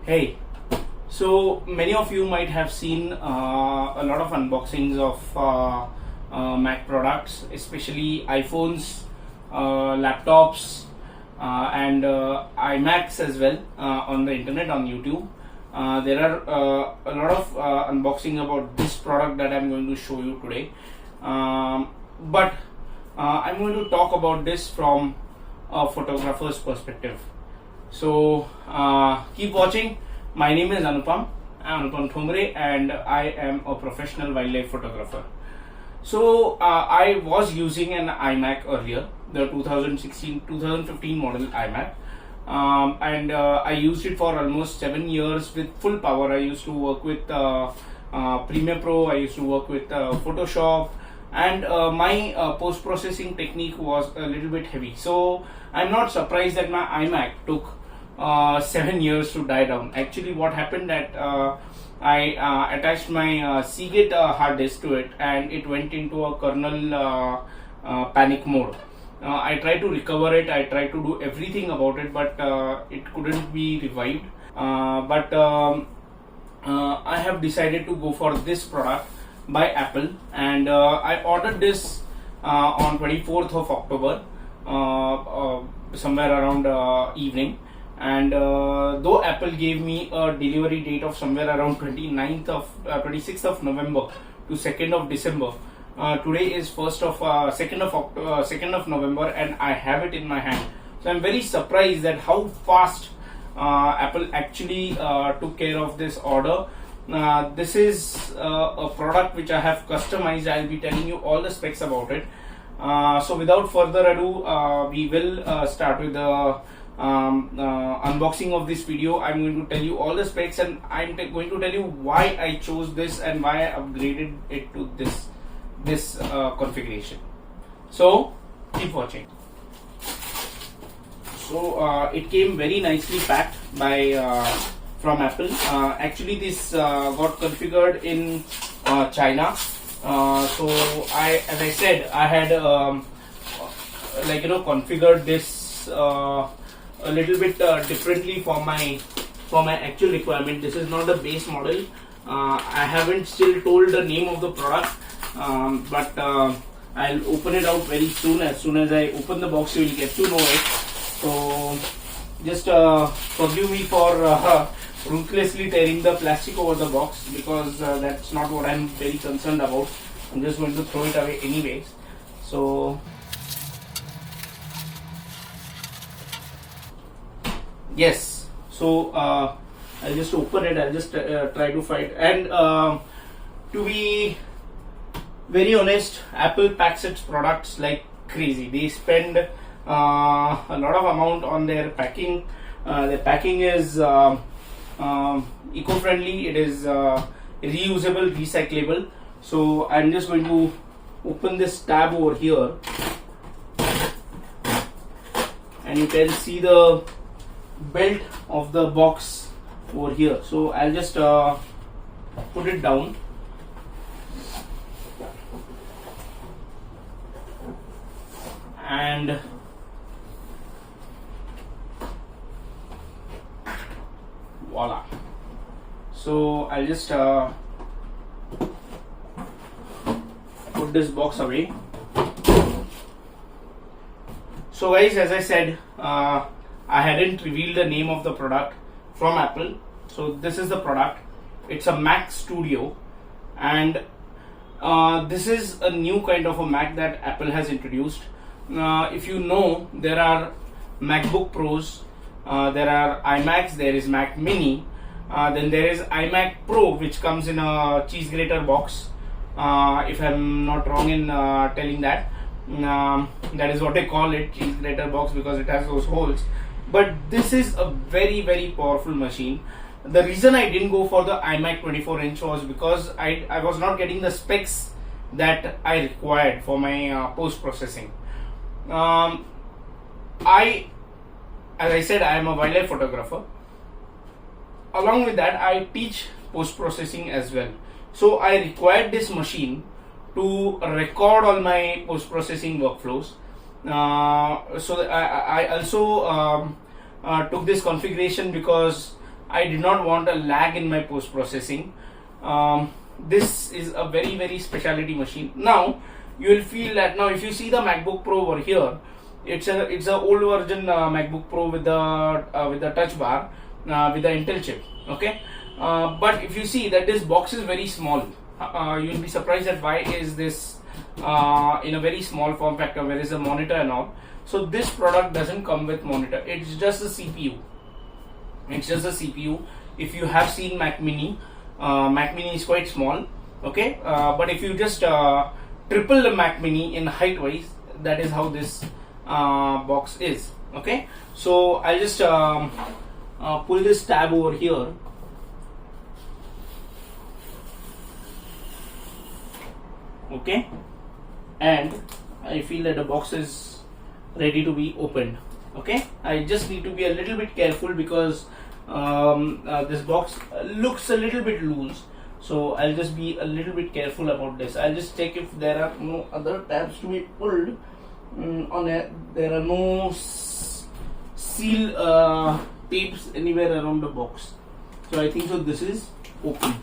Hey, so many of you might have seen a lot of unboxings of Mac products, especially iPhones, laptops, and iMacs as well on the internet on YouTube. There are a lot of unboxing about this product that I'm going to show you today. But I'm going to talk about this from a photographer's perspective. So keep watching. My name is Anupam. I'm Anupam Thomre and I am a professional wildlife photographer. So I was using an iMac earlier, the 2016-2015 model iMac, and I used it for almost 7 years with full power. I used to work with Premiere Pro. I used to work with Photoshop, and my post-processing technique was a little bit heavy. So I'm not surprised that my iMac took 7 years to die down. Actually, what happened that I attached my Seagate hard disk to it, and it went into a kernel panic mode. I tried to recover it. I tried to do everything about it, but it couldn't be revived. I have decided to go for this product by Apple, and I ordered this on 24th of October, somewhere around evening. And though Apple gave me a delivery date of somewhere around 26th of November to 2nd of December, today is 2nd of November, and I have it in my hand. So I'm very surprised that how fast Apple actually took care of this order. This is a product which I have customized. I'll be telling you all the specs about it. So without further ado, we will start with the unboxing of this video. I'm going to tell you all the specs, and I'm going to tell you why I chose this and why I upgraded it to this configuration. So keep watching. So it came very nicely packed by from Apple. Actually, this got configured in China. So as I said, I had configured this a little bit differently for my actual requirement. This is not the base model. I haven't still told the name of the product, but I'll open it out very soon. As soon as I open the box, you will get to know it. So just forgive me for ruthlessly tearing the plastic over the box, because that's not what I'm very concerned about. I'm just going to throw it away anyways. So yes, so I'll just open it. I'll just try to find, and to be very honest, Apple packs its products like crazy. They spend a lot of amount on their packing. Their packing is eco-friendly. It is reusable, recyclable. So I'm just going to open this tab over here, and you can see the belt of the box over here. So I'll just put it down, and voila. So I'll just put this box away. So guys, as I said, I hadn't revealed the name of the product from Apple. So this is the product. It's a Mac Studio, and this is a new kind of a Mac that Apple has introduced. If you know, there are MacBook Pros, there are iMacs, there is Mac Mini, then there is iMac Pro, which comes in a cheese grater box. If I'm not wrong in telling that, that is what I call it, cheese grater box, because it has those holes. But this is a very, very powerful machine. The reason I didn't go for the iMac 24-inch was because I was not getting the specs that I required for my post-processing. As I said, I am a wildlife photographer. Along with that, I teach post-processing as well. So I required this machine to record all my post-processing workflows. So I also took this configuration because I did not want a lag in my post processing. This is a very specialty machine. Now you will feel that now if you see the MacBook Pro over here, it's a old version MacBook Pro with the touch bar with the Intel chip. Okay, but if you see that this box is very small, you'll be surprised at why is this in a very small form factor, where is the monitor and all. So this product doesn't come with monitor, it's just a CPU. It's just a CPU. If you have seen Mac Mini, Mac Mini is quite small, okay, but if you just triple the Mac Mini in height wise, that is how this box is. Okay, so I'll just pull this tab over here. Okay, and I feel that the box is ready to be opened. Okay, I just need to be a little bit careful because this box looks a little bit loose, so I'll just be a little bit careful about this. I'll just check if there are no other tabs to be pulled on it. There are no seal tapes anywhere around the box, so I think so this is open.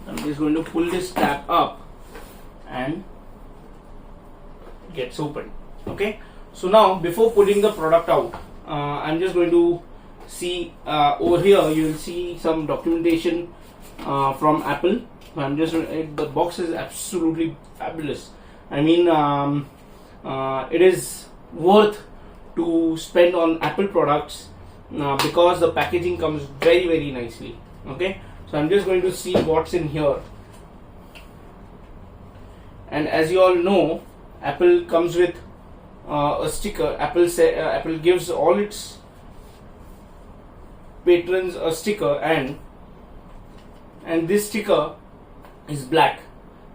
I'm just going to pull this tab up and gets open. Okay, so now before putting the product out, I'm just going to see over here. You will see some documentation from Apple. I'm just the box is absolutely fabulous. I mean, it is worth to spend on Apple products because the packaging comes very nicely. Okay, so I'm just going to see what's in here. And as you all know, Apple comes with a sticker. Apple gives all its patrons a sticker, and this sticker is black.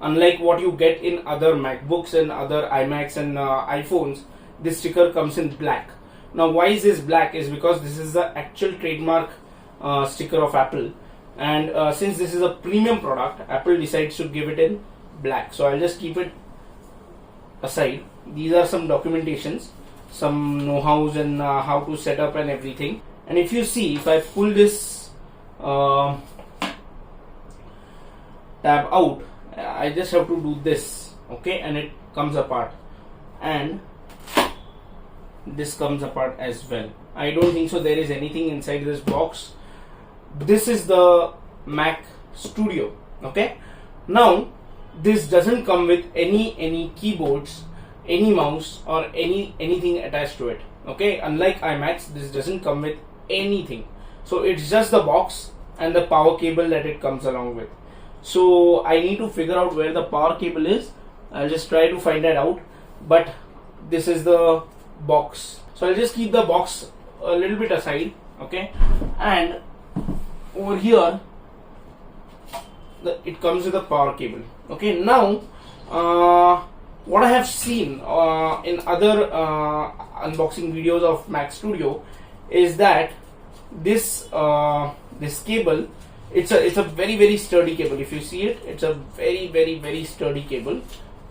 Unlike what you get in other MacBooks and other iMacs and iPhones, this sticker comes in black. Now, why is this black? Is because this is the actual trademark sticker of Apple, and since this is a premium product, Apple decides to give it in black. So I'll just keep it aside. These are some documentations, some know-hows and how to set up and everything. And if you see, if I pull this tab out, I just have to do this, okay, and it comes apart, and this comes apart as well. I don't think so there is anything inside this box. This is the Mac Studio. Okay, now this doesn't come with any keyboards, any mouse, or anything attached to it. Okay, unlike iMacs, this doesn't come with anything. So it's just the box and the power cable that it comes along with. So I need to figure out where the power cable is. I'll just try to find that out, but this is the box. So I'll just keep the box a little bit aside. Okay, and over here it comes with a power cable. Okay, now what I have seen in other unboxing videos of Mac Studio is that this this cable, it's a very sturdy cable. If you see it, it's a very sturdy cable.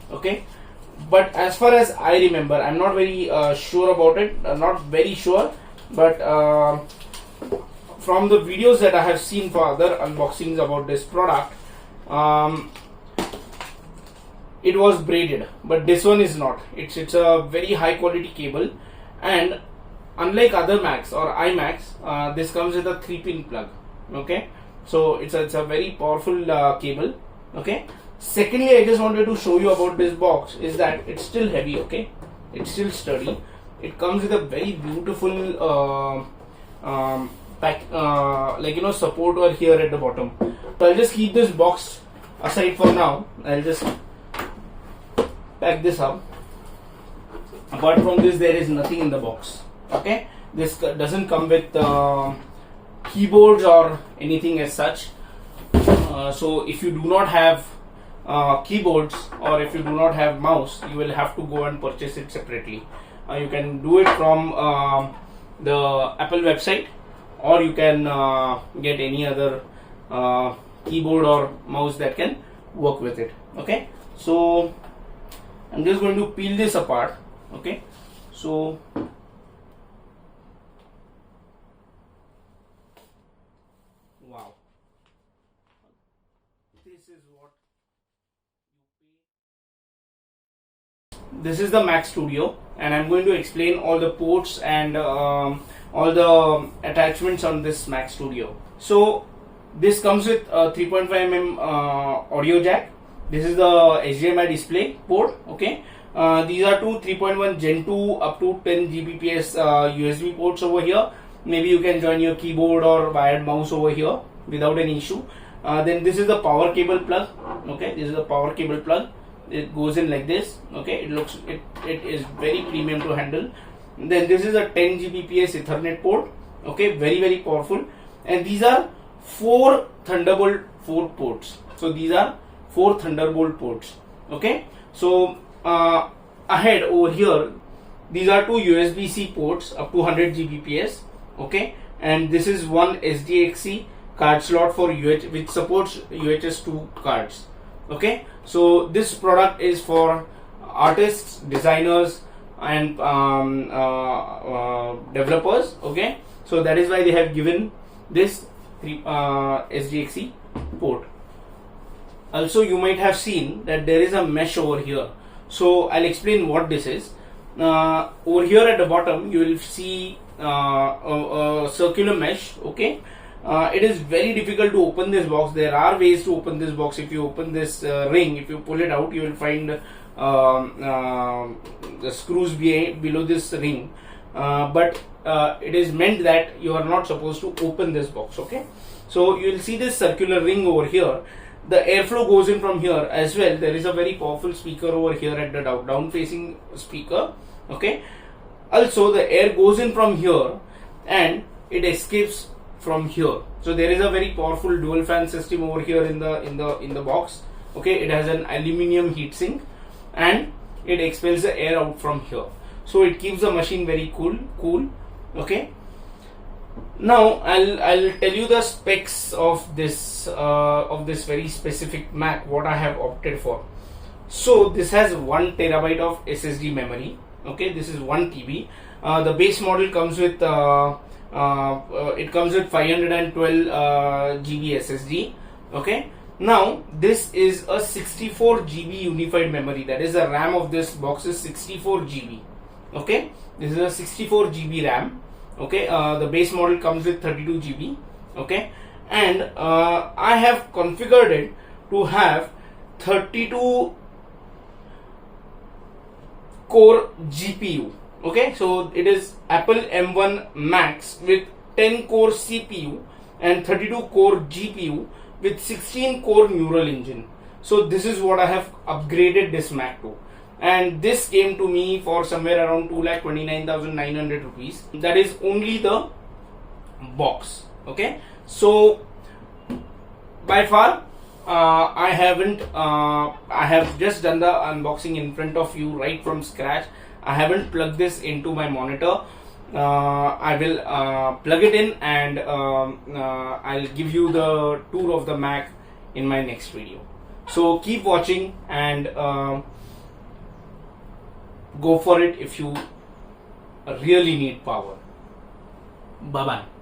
Okay, but as far as I remember, I'm not very sure about it, not very sure, but from the videos that I have seen for other unboxings about this product, it was braided, but this one is not. It's a very high quality cable, and unlike other Macs or iMacs, this comes with a 3-pin plug. Okay, so it's a very powerful cable. Okay, secondly, I just wanted to show you about this box is that it's still heavy. Okay, it's still sturdy. It comes with a very beautiful support over here at the bottom. So I'll just keep this box aside for now. I'll just pack this up. Apart from this, there is nothing in the box. Okay, this doesn't come with keyboards or anything as such. So if you do not have keyboards or if you do not have mouse, you will have to go and purchase it separately. You can do it from the Apple website, or you can get any other keyboard or mouse that can work with it. Okay, so I'm just going to peel this apart. Okay, so Wow, this is what you pay. This is the Mac Studio, and I'm going to explain all the ports and all the attachments on this Mac Studio. So this comes with a 3.5 mm audio jack. This is the HDMI display port. Okay, these are two 3.1 Gen 2 up to 10 Gbps USB ports over here. Maybe you can join your keyboard or wired mouse over here without any issue. Then this is the power cable plug. Okay, this is the power cable plug. It goes in like this. Okay, it is very premium to handle. Then this is a 10 Gbps Ethernet port. Okay, very powerful. And these are 4 Thunderbolt 4 ports. So these are 4 Thunderbolt ports. Okay, so ahead over here, these are 2 USB-C ports up to 100 Gbps. Okay, and this is one SDXC card slot for UH, which supports UHS 2 cards. Okay, so this product is for artists, designers, and developers. Okay, so that is why they have given this SDXC port. Also, you might have seen that there is a mesh over here. So I'll explain what this is. Over here at the bottom, you will see a circular mesh. Okay, it is very difficult to open this box. There are ways to open this box. If you open this ring, if you pull it out, you will find the screws below this ring. But it is meant that you are not supposed to open this box. Okay, so you will see this circular ring over here. The airflow goes in from here as well. There is a very powerful speaker over here at the down facing speaker. Okay, also the air goes in from here and it escapes from here. So there is a very powerful dual fan system over here in the box. Okay, it has an aluminium heatsink and it expels the air out from here. So it keeps the machine very cool. Okay, now I'll tell you the specs of this very specific Mac, what I have opted for. So this has 1 TB of SSD memory. Okay, this is 1 TB. The base model comes with 512 GB SSD. Okay, now this is a 64 GB unified memory. That is, the RAM of this box is 64 GB. Okay, this is a 64 GB RAM. Okay, the base model comes with 32 GB. Okay, and I have configured it to have 32 core GPU. Okay, so it is Apple M1 Max with 10 core CPU and 32 core GPU with 16 core neural engine. So this is what I have upgraded this Mac to, and this came to me for somewhere around 2,29,900 rupees. That is only the box. Okay, so by far I have just done the unboxing in front of you right from scratch. I haven't plugged this into my monitor. I will plug it in and I'll give you the tour of the Mac in my next video. So keep watching and go for it if you really need power. Bye bye.